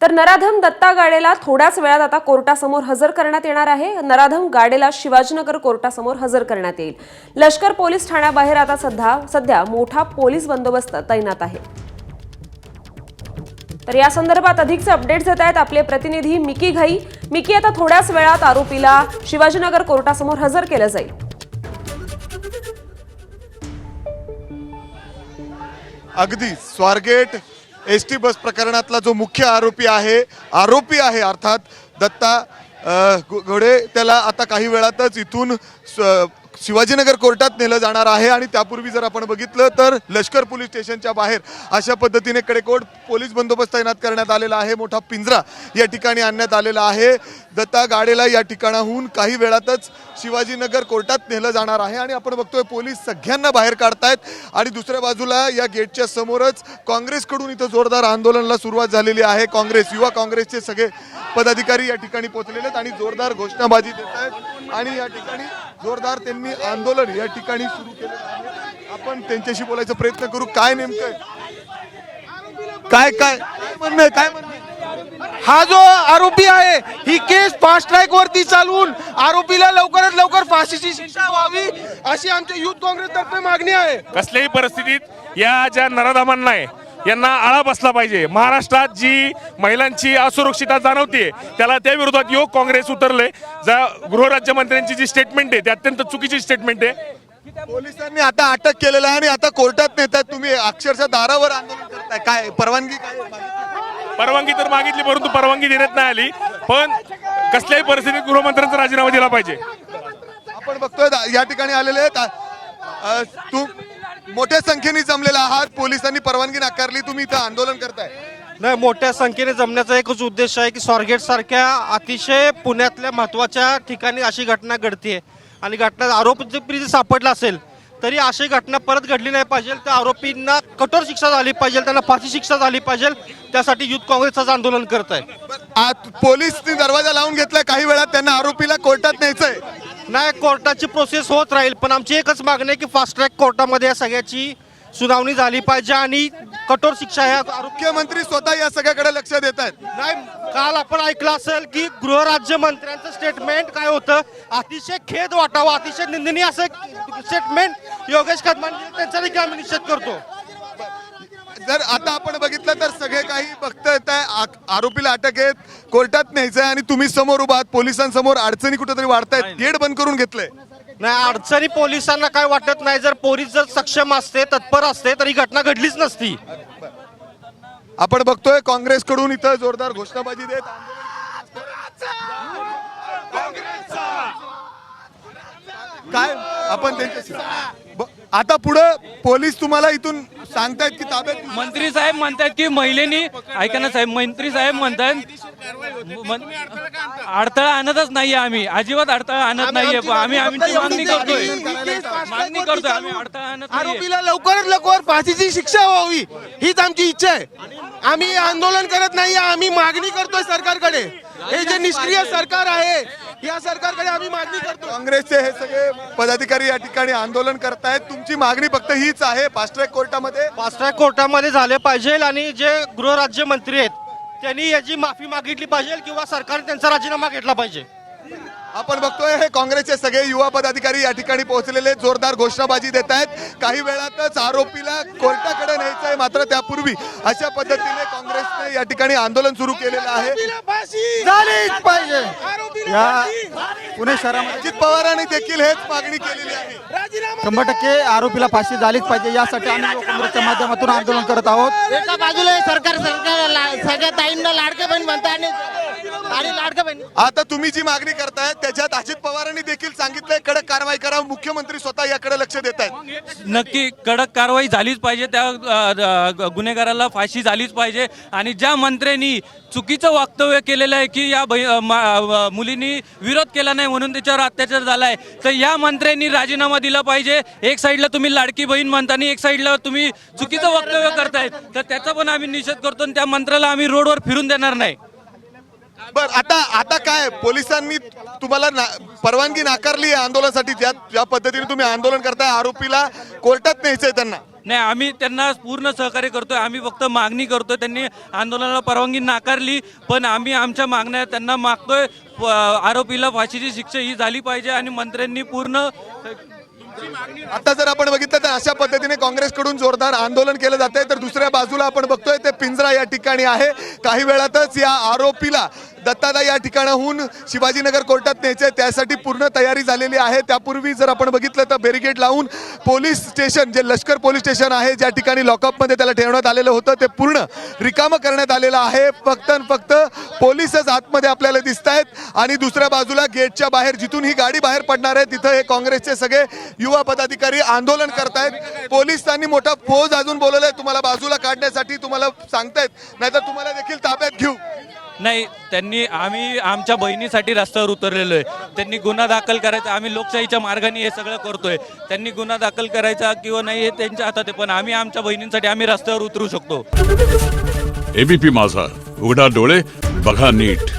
तर नराधम दत्ता गाडेला थोड्याच वेळात आता कोर्टासमोर हजर करण्यात येणार आहे। नराधम गाडेला शिवाजीनगर कोर्टासमोर हजर करण्यात येईल। लष्कर पोलीस ठाण्याबाहेर आता सध्या मोठा पोलीस बंदोबस्त तैनात आहे। तर या संदर्भात अधिकचे अपडेट्स देत आहेत आपले प्रतिनिधी मिकी घाई। मिकी, आता थोड्याच वेळात आरोपीला शिवाजीनगर कोर्टासमोर हजर केलं जाईल। अगदी स्वारगेट एसटी बस प्रकरणातला जो मुख्य आरोपी आहे अर्थात दत्ता घोडे, त्याला आता काही वेळातच इथून शिवाजीनगर कोर्टात नेलं जाणार आहे। आणि त्यापूर्वी जर आपण बघितलं तर लष्कर पोलीस स्टेशनच्या बाहेर अशा पद्धतीने कडेकोट पोलीस बंदोबस्त तैनात करण्यात आलेला आहे। मोठा पिंजरा या ठिकाणी आणण्यात आलेला आहे। दत्ता गाडेला या ठिकाणाहून काही वेळातच शिवाजीनगर कोर्टात नेलं जाणार आहे। आणि आपण बघतोय पोलीस सगळ्यांना बाहेर काढतायत आणि दुसऱ्या बाजूला या गेटच्या समोरच काँग्रेसकडून इथं जोरदार आंदोलनाला सुरुवात झालेली आहे। युवा काँग्रेसचे सगळे पदाधिकारी या ठिकाणी पोहोचलेले आहेत आणि जोरदार घोषणाबाजी देत आहेत आणि या ठिकाणी जोरदार त्यांनी आंदोलन या ठिकाणी सुरू केले आहे। आपण त्यांच्याशी बोलायचा प्रयत्न करू। काय नेमकं काय म्हणणं आहे? हा जो आरोपी आहे ही केस फास्ट ट्रॅक वरती चालवून आरोपीला लवकरात लवकर फाशीची शिक्षा व्हावी अशी आमच्या युथ काँग्रेस तर्फे मागणी आहे। कसल्याही परिस्थितीत या ज्या नराधमांना आहे यांना आळा बसला पाहिजे। महाराष्ट्रात जी महिलांची असुरक्षितता जाणवते त्याला त्या विरोधात युवक काँग्रेस उतरले। गृहराज्यमंत्र्यांची जी स्टेटमेंट आहे ती अत्यंत चुकीची स्टेटमेंट आहे। पोलिसांनी आता अटक केलेलं आहे आणि आता कोर्टात नेतात। तुम्ही अक्षरशः दारावर आंदोलन करताय, काय परवानगी परवानगी तर मागितली परंतु परवानगी देण्यात नाही आली। पण कसल्याही परिस्थितीत गृहमंत्र्यांचा राजीनामा दिला पाहिजे। आपण बघतोय या ठिकाणी आलेले आहेत, तू मोठ्या संख्येने जमलेला आहात, पोलिसांनी परवानगी नाकारली, तुम्ही इथं आंदोलन करताय। नाही, मोठ्या संख्येने जमण्याचा एकच उद्देश आहे की स्वारगेट सारख्या अतिशय पुण्यातल्या महत्त्वाच्या ठिकाणी अशी घटना घडते आणि घटना आरोपी जर सापडला असेल तरी अशी घटना परत घडली नाही पाहिजे। त्या आरोपींना कठोर शिक्षा झाली पाहिजे, त्यांना फाशी शिक्षा झाली पाहिजे। त्यासाठी युथ काँग्रेसचं आंदोलन करत आहे। पोलीसनी दरवाजा लावून घेतलाय, काही वेळात त्यांना आरोपीला कोर्टात न्यायचंय। नाही, कोर्टाची प्रोसेस होत राहील पण आमची एकच मागणी आहे की फास्ट ट्रॅक कोर्टामध्ये या सगळ्याची सुनावणी झाली पाहिजे आणि कठोर शिक्षा ह्या मुख्यमंत्री स्वतः या सगळ्याकडे लक्ष देत आहेत। नाही, काल आपण ऐकलं असेल की गृहराज्यमंत्र्यांचं स्टेटमेंट काय होतं, अतिशय खेद वाटावा, अतिशय निंदनीय असं स्टेटमेंट योगेश कदमांनी त्यांचा देखील आम्ही निषेध करतो। जर आता आपण बघितलं तर सगळे काही बघतायत, आरोपीला अटक आहे, कोर्टात न्यायचंय आणि तुम्ही समोर उभा आहात, पोलिसांसमोर अडचणी कुठेतरी वाढतायत, गेट बंद करून घेतलंय। नाही, अडचणी पोलिसांना काय वाटत नाही, जर पोलीस जर सक्षम असते, तत्पर असते तर ही घटना घडलीच नसती। आपण बघतोय काँग्रेसकडून इथं जोरदार घोषणाबाजी देत काय आपण त्यांच्याशी आता पुढे पोलीस तुम्हाला इथून सांगतायत की ताब्यात मंत्री साहेब म्हणतात की महिलेनी ऐका ना साहेब, मंत्री साहेब म्हणतात अडथळा आणतच नाहीये, आम्ही अजिबात अडथळा आणत नाहीये, आम्ही मागणी करतोय आम्ही अडथळा आणत नाहीये। आरोपीला लवकरात लवकर फाशीची शिक्षा व्हावी हीच आमची इच्छा आहे। आम्ही आंदोलन करत नाही, आम्ही मागणी करतोय सरकारकडे। हे जे निष्क्रिय सरकार आहे या सरकारकडे आम्ही मागणी करतो। काँग्रेसचे हे सगळे पदाधिकारी या ठिकाणी आंदोलन करतायत, तुमची मागणी फक्त हीच आहे फास्ट ट्रॅक कोर्टामध्ये फास्ट ट्रॅक कोर्टामध्ये झाले पाहिजे आणि जे गृहराज्यमंत्री आहेत त्यांनी याची माफी मागितली पाहिजे किंवा सरकारने त्यांचा राजीनामा घेतला पाहिजे। आपण बघतोय हे काँग्रेसचे सगळे युवा पदाधिकारी या ठिकाणी पोहोचलेले जोरदार घोषणाबाजी देत आहेत। काही वेळातच आरोपीला कोर्टाकडे न्यायचंय, मात्र त्यापूर्वी अशा पद्धतीने काँग्रेसने या ठिकाणी आंदोलन सुरू केलेलं आहे। झालीच पाहिजे या पुणे शहरामध्ये अजित पवारांनी देखील हेच मागणी केलेली आहे। 100% आरोपीला फाशी झालीच पाहिजे, यासाठी आम्ही युवक काँग्रेसच्या माध्यमातून आंदोलन करत आहोत। एका बाजूला सरकार सगळ्या ताईंना लाडके बहीण म्हणतात आणि लाडके बहीण आता तुम्ही जी मागणी करताय त्याच्यात अजित पवारांनी देखील सांगितलंय कडक कारवाई करा, मुख्यमंत्री स्वतः याकडे लक्ष देत आहेत। नक्की कडक कारवाई झालीच पाहिजे, त्या गुन्हेगाराला फाशी झालीच पाहिजे। आणि ज्या मंत्र्यांनी चुकीचं वक्तव्य केलेलं आहे की या मुलींनी विरोध केला नाही म्हणून त्याच्यावर अत्याचार झालाय, तर या मंत्र्यांनी राजीनामा दिला पाहिजे। एक साईडला तुम्ही लाडकी बहीण म्हणता आणि एक साईडला तुम्ही चुकीचं वक्तव्य करतायत, तर त्याचा पण आम्ही निषेध करतो आणि त्या मंत्र्याला आम्ही रोडवर फिरून देणार नाही। बर आता काय पोलिसांनी तुम्हाला परवानगी नाकारली आहे आंदोलनासाठी, ज्या पद्धतीने तुम्ही आंदोलन करताय, आरोपीला कोर्टात न्यायचंय त्यांना? नाही, आम्ही त्यांना पूर्ण सहकार्य करतोय. आम्ही फक्त मागणी करतोय. त्यांनी आंदोलनाला परवानगी नाकारली, पण आम्ही आमच्या मागण्या त्यांना मागतोय. आरोपीला फाशीची शिक्षा ही झाली पाहिजे आणि मंत्र्यांनी पूर्ण आता जर आपण बघितलं तर अशा पद्धतीने काँग्रेसकडून जोरदार आंदोलन केलं जात आहे, तर दुसऱ्या बाजूला आपण बघतोय ते पिंजरा या ठिकाणी आहे. काही वेळातच या आरोपीला दत्तादा या ठिकाणाहून शिवाजीनगर कोर्टात न्यायचे, त्यासाठी पूर्ण तयारी झालेली आहे. त्यापूर्वी जर आपण बघितलं तर बॅरिकेड लावून पोलीस स्टेशन, जे लष्कर पोलीस स्टेशन आहे, ज्या ठिकाणी लॉकअपमध्ये त्याला ठेवण्यात आलेलं होतं, ते पूर्ण रिकामं करण्यात आलेलं आहे. फक्त आणि फक्त पोलीसच आतमध्ये आपल्याला दिसत आहेत आणि दुसऱ्या बाजूला गेटच्या बाहेर जिथून ही गाडी बाहेर पडणार आहे तिथं हे काँग्रेसचे सगळे युवा पदाधिकारी आंदोलन करतायत. पोलिसांनी मोठा फौज अजून बोलवलाय तुम्हाला बाजूला काढण्यासाठी, तुम्हाला सांगतायत, नाहीतर तुम्हाला देखील ताब्यात घेऊ. नाही, त्यांनी आम्ही आमच्या बहिणीसाठी रस्त्यावर उतरलेलो आहे. त्यांनी गुन्हा दाखल करायचा, आम्ही लोकशाहीच्या मार्गाने हे सगळं करतोय. त्यांनी गुन्हा दाखल करायचा किंवा नाही हे त्यांच्या हातात आहे, पण आम्ही आमच्या बहिणींसाठी आम्ही रस्त्यावर उतरू शकतो. एबीपी माझा, उघडा डोळे बघा नीट.